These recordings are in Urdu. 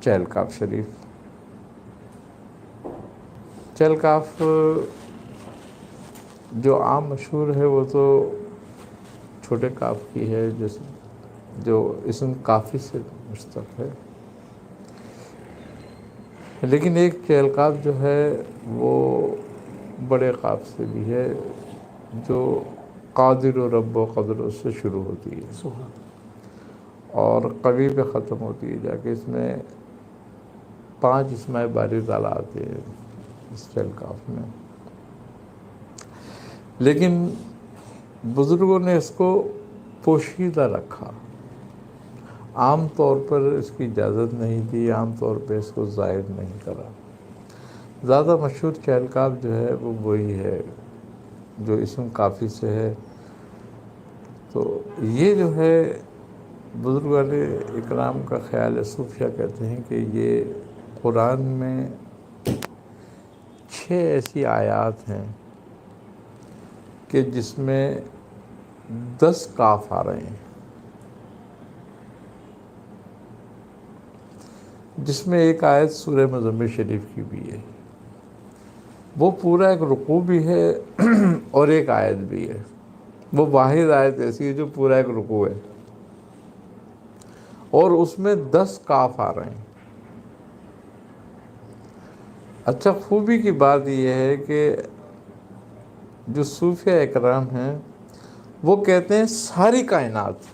چہلکاف شریف. چہلکاف جو عام مشہور ہے وہ تو چھوٹے کاف کی ہے جو اسم کافی سے مشتق ہے، لیکن ایک چہلکاف جو ہے وہ بڑے قاف سے بھی ہے جو قادر و رب و قدر سے شروع ہوتی ہے اور قوی پہ ختم ہوتی ہے جا کے. اس میں 5 اسماء باری تعالیٰ آتے ہیں اس چہلکاف میں، لیکن بزرگوں نے اس کو پوشیدہ رکھا. عام طور پر اس کی اجازت نہیں دی، عام طور پہ اس کو ظاہر نہیں کرا. زیادہ مشہور چہلکاف جو ہے وہ وہی ہے جو اسم کافی سے ہے. تو یہ جو ہے بزرگان اکرام کا خیال ہے، صوفیہ کہتے ہیں کہ یہ قرآن میں 6 ایسی آیات ہیں کہ جس میں 10 کاف آ رہے ہیں، جس میں ایک آیت سورہ مزمل شریف کی بھی ہے. وہ پورا ایک رکوع بھی ہے اور ایک آیت بھی ہے. وہ واحد آیت ایسی ہے جو پورا ایک رکوع ہے اور اس میں 10 کاف آ رہے ہیں. اچھا، خوبی کی بات یہ ہے کہ جو صوفیہ اکرام ہیں وہ کہتے ہیں ساری کائنات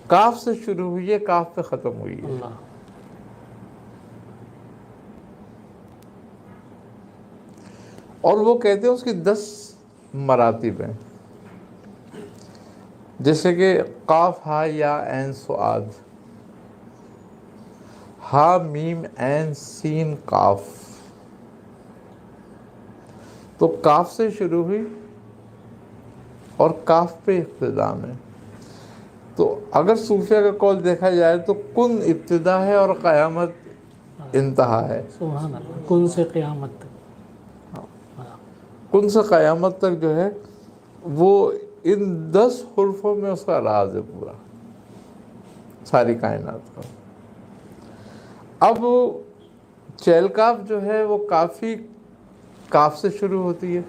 کاف سے شروع ہوئی ہے، کاف پہ ختم ہوئی ہے. اور وہ کہتے ہیں اس کی 10 مراتب ہیں، جیسے کہ قاف ہا یا عین صاد، ہا میم عین سین قاف. تو کاف سے شروع ہوئی اور کاف پہ اختتام ہے. تو اگر صوفیہ کا قول دیکھا جائے تو کن ابتدا ہے اور قیامت انتہا ہے. سبحان اللہ، کن سے قیامت تک. کن سے قیامت تک جو ہے وہ ان 10 حرفوں میں اس کا راز ہے پورا، ساری کائنات کا. اب چہلکاف جو ہے وہ کافی کاف سے شروع ہوتی ہے،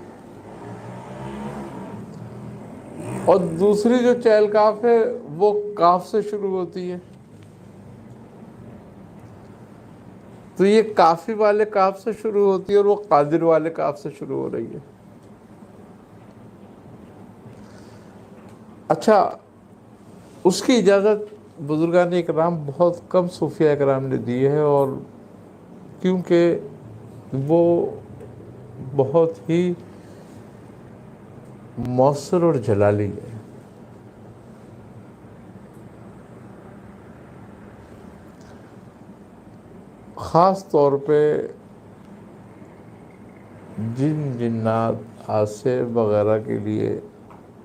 اور دوسری جو چہلکاف ہے وہ کاف سے شروع ہوتی ہے. تو یہ کافی والے کاف سے شروع ہوتی ہے اور وہ قادر والے کاف سے شروع ہو رہی ہے. اچھا، اس کی اجازت بزرگان اکرام بہت کم صوفیہ اکرام نے دی ہے، اور کیونکہ وہ بہت ہی مؤثر اور جلالی ہے. خاص طور پہ جن جنات آصف وغیرہ کے لیے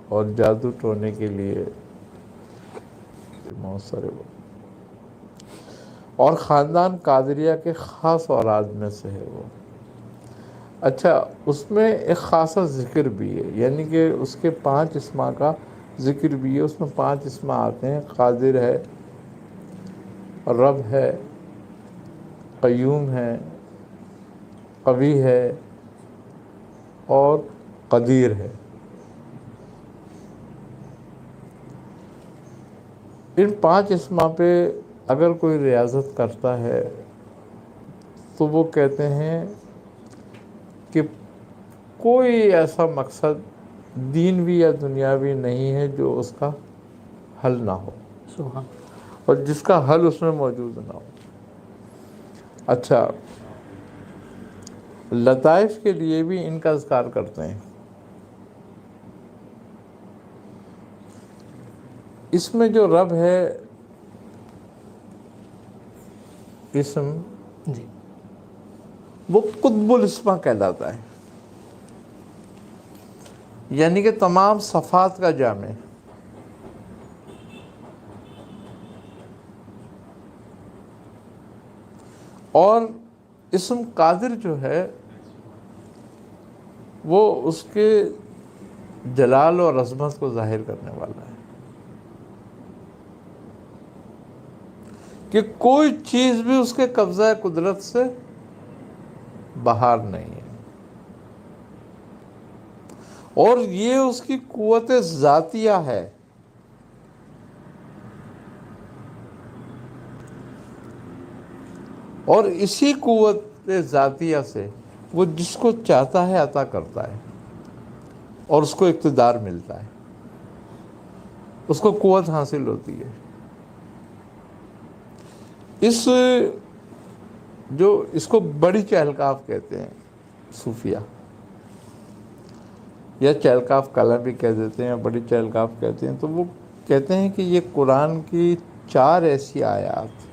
اور جادو ٹونے کے لیے مؤثر ہے وہ، اور خاندان قادریہ کے خاص اوراد میں سے ہے وہ. اچھا، اس میں ایک خاصا ذکر بھی ہے، یعنی کہ اس کے 5 اسماء کا ذکر بھی ہے. اس میں 5 اسماء آتے ہیں: قادر ہے، رب ہے، قیوم ہے، قوی ہے اور قدیر ہے. ان 5 اسماء پہ اگر کوئی ریاضت کرتا ہے تو وہ کہتے ہیں کہ کوئی ایسا مقصد دینوی یا دنیاوی نہیں ہے جو اس کا حل نہ ہو اور جس کا حل اس میں موجود نہ ہو. اچھا، لطائف کے لیے بھی ان کا اذکار کرتے ہیں. اس میں جو رب ہے اسم جی، وہ قطب الاسما کہلاتا ہے، یعنی کہ تمام صفات کا جامع. اور اسم قادر جو ہے وہ اس کے جلال اور عظمت کو ظاہر کرنے والا ہے. کہ کوئی چیز بھی اس کے قبضہ قدرت سے باہر نہیں ہے، اور یہ اس کی قوت ذاتیہ ہے۔ اور اسی قوت ذاتیہ سے وہ جس کو چاہتا ہے عطا کرتا ہے، اور اس کو اقتدار ملتا ہے، اس کو قوت حاصل ہوتی ہے۔ اس کو بڑی چہلکاف کہتے ہیں صوفیہ، یا چہلکاف کلا بھی کہہ دیتے ہیں، یا بڑی چہلکاف کہتے ہیں۔ تو وہ کہتے ہیں کہ یہ قرآن کی 4 ایسی آیات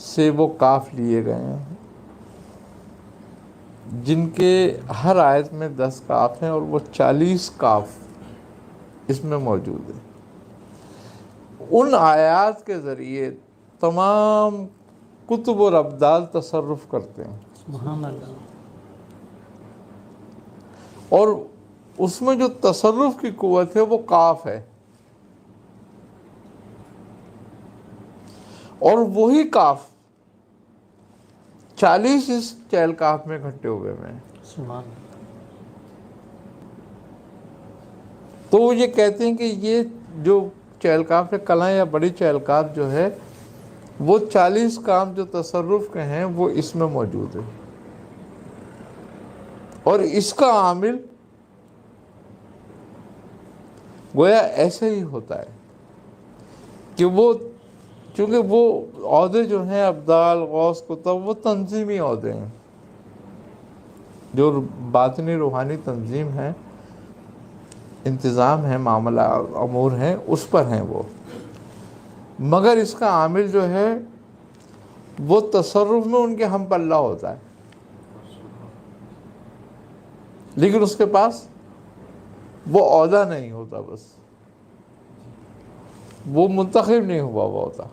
سے وہ کاف لیے گئے ہیں، جن کے ہر آیت میں 10 کاف ہیں، اور وہ 40 کاف اس میں موجود ہیں۔ ان آیات کے ذریعے تمام کتب اور ابدال تصرف کرتے ہیں، سبحان اللہ۔ اور اس میں جو تصرف کی قوت ہے وہ کاف ہے، اور وہی کاف 40 اس چہل کاف میں اکٹھے ہوئے ہیں۔ سبحان اللہ۔ تو وہ یہ کہتے ہیں کہ یہ جو چہل کاف ہے کلا یا بڑی چہل کاف جو ہے، وہ 40 کام جو تصرف کے ہیں وہ اس میں موجود ہے، اور اس کا عامل گویا ایسے ہی ہوتا ہے کہ وہ چونکہ وہ عہدے جو ہیں ابدال، غوث، کتب، وہ تنظیمی عہدے ہیں، جو باطنی روحانی تنظیم ہے، انتظام ہے، معاملہ امور ہیں، اس پر ہیں وہ۔ مگر اس کا عامل جو ہے وہ تصرف میں ان کے ہم پلہ ہوتا ہے، لیکن اس کے پاس وہ عہدہ نہیں ہوتا، بس وہ منتخب نہیں ہوا ہوتا،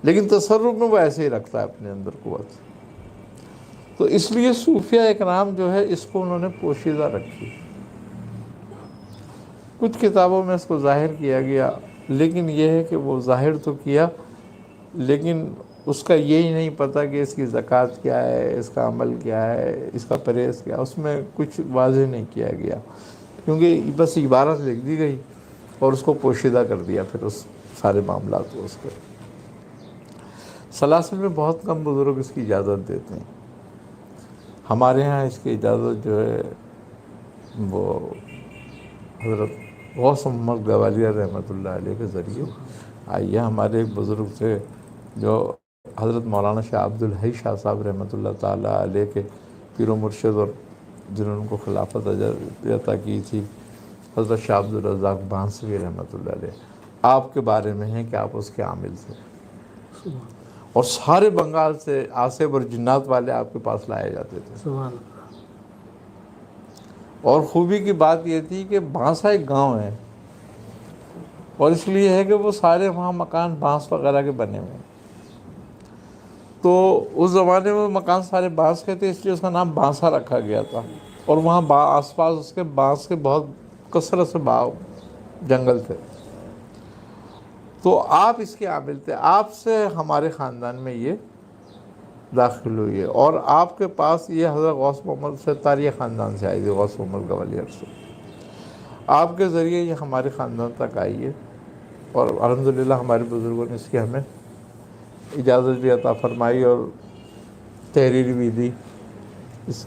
لیکن تصرف میں وہ ایسے ہی رکھتا ہے اپنے اندر قوت۔ تو اس لیے صوفیہ اکرام جو ہے اس کو انہوں نے پوشیدہ رکھی۔ کچھ کتابوں میں اس کو ظاہر کیا گیا، لیکن یہ ہے کہ وہ ظاہر تو کیا، لیکن اس کا یہی نہیں پتہ کہ اس کی زکوٰۃ کیا ہے، اس کا عمل کیا ہے، اس کا پرہیز کیا، اس میں کچھ واضح نہیں کیا گیا، کیونکہ بس عبارت لکھ دی گئی اور اس کو پوشیدہ کر دیا پھر اس سارے معاملات کو۔ اس کے سلاسل میں بہت کم بزرگ اس کی اجازت دیتے ہیں۔ ہمارے ہاں اس کی اجازت جو ہے وہ حضرت غوث محمد گوالیار رحمۃ اللہ علیہ کے ذریعے آئی ہے۔ ہمارے ایک بزرگ تھے جو حضرت مولانا شاہ عبدالحی شاہ صاحب رحمۃ اللہ تعالیٰ علیہ کے پیر و مرشد، اور جنہوں نے ان کو خلافت عطا کی تھی، حضرت شاہ عبدالرزاق بانسوی رحمۃ اللہ علیہ، آپ کے بارے میں ہے کہ آپ اس کے عامل تھے، اور سارے بنگال سے آصف اور جنات والے آپ کے پاس لائے جاتے تھے۔ سبحان اللہ۔ اور خوبی کی بات یہ تھی کہ بانسا ایک گاؤں ہے، اور اس لیے ہے کہ وہ سارے وہاں مکان بانس وغیرہ کے بنے ہوئے ہیں۔ تو اس زمانے میں مکان سارے بانس کے تھے، اس لیے اس کا نام بانسا رکھا گیا تھا، اور وہاں آس پاس اس کے بانس کے بہت کثرت سے باغ جنگل تھے۔ تو آپ اس کے عامل تھے، آپ سے ہمارے خاندان میں یہ داخل ہوئی ہے، اور آپ کے پاس یہ حضرت غوث محمد ستار یہ خاندان سے آئی تھی، غوث محمد گوالیار سے، آپ کے ذریعے یہ ہمارے خاندان تک آئی ہے، اور الحمدللہ ہمارے بزرگوں نے اس کی ہمیں اجازت بھی عطا فرمائی اور تحریر بھی دی اس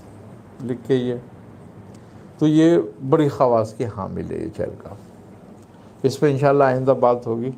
لکھ کے یہ۔ تو یہ بڑی خواص کی حامل ہے یہ چہل کاف۔ اس پہ انشاءاللہ آئندہ بات ہوگی۔